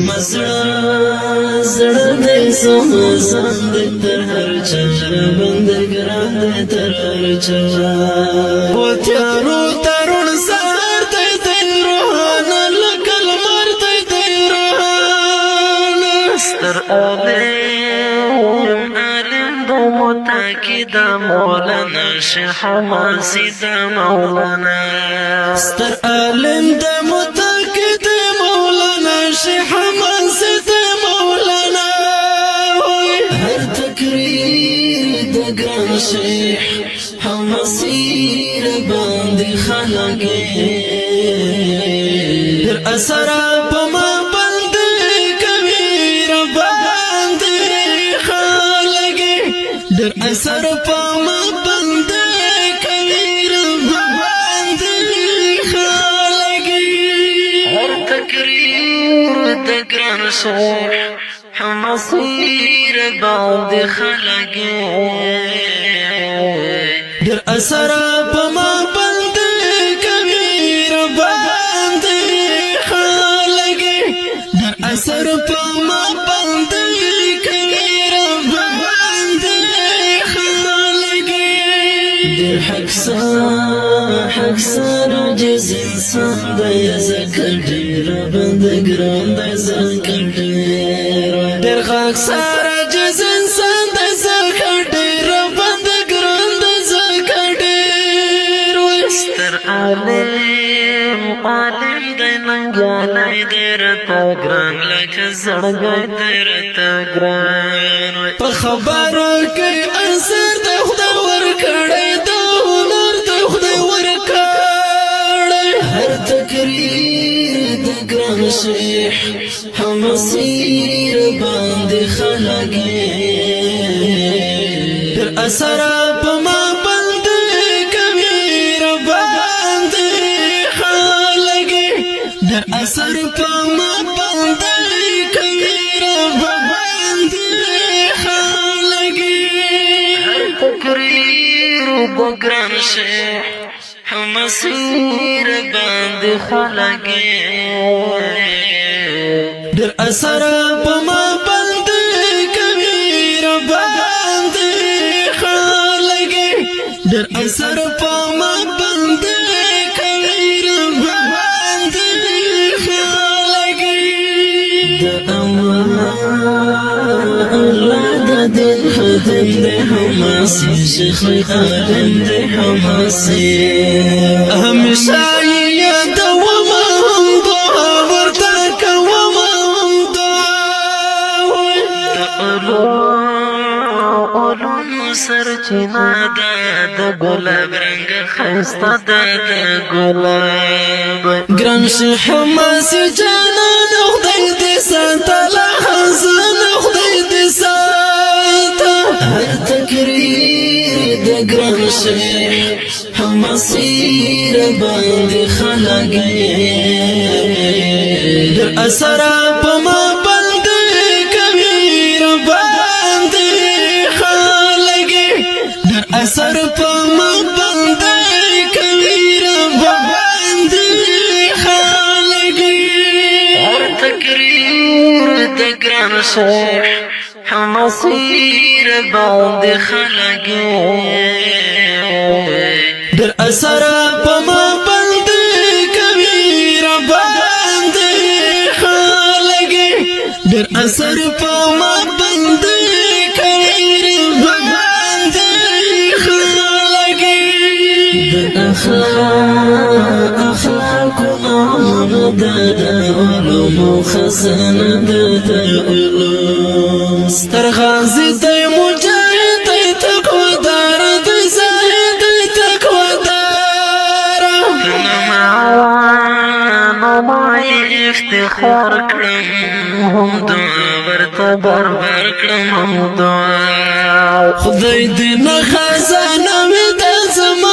مزړه زړه دې سمزان دې تر هر چا بند ګران دې تر هر چا و تیارو ترون سار دې روحان لکل مر دې روحان ستر عالم دو متاکد مولانا شیخ حماسی دا مولانا ستر عالم دا متاکد مولانا شیخ حماسی دا مولانا هر تقریر دا گران شیخ حماسی رباند خلقی در اثر پما در اثر پاما بند کبیر بند خالقی هر تقریر دگران شیخ حماسی بند خالقی در اثر پاما بند کبیر بند خالقی در اثر پاما بند حق سر عجز انسان دی ذکر دیر بند گران دی ذکر دیر در حق سر عجز انسان دی ذکر دیر بند گران دی ذکر دیر ستر عالم دی ننگالی دیر تا گران لکه زرگای دیر تا گران پا خبرو که اثر دی خدا ورکڑی شیخ حماسی رباند خلقی در اثر پما بند کبیر بند خلقی در اثر پما بند کبیر بند خلقی هر تقریر بگران شیخ حماسی رباند خلقی در اثر پما بند کبیر بند خالقی در اثر پما بند کبیر بند خالقی در الله دا دل خدم دی حماسی شیخ عالم دی حماسی همیشه یادوم سرچینا دا گلاب رنگ خیستا دا گلاب گران شیخ حماسی جانان خدای دی ساتا لحظان خدای دی ساتا هر تقریر دا گران شیخ حماسی رباند خلقی در اثر پما بند کبیر بند اثر پاما بند کبیر بند خالقی هر تقریر دگران شیخ حماسی رباند خلقی در اثر پاما بند کبیر بند خالقی در اثر پاما بند کبیر بند أخلاقنا مدد علوم خزانة علوم سترغازي دي مجاهد دي تقوى دار دي زاهد دي تقوى دار نماي افتخار كرم هم دعا برتبر بركرم هم دعا خدای دي نخزانة مدد زمان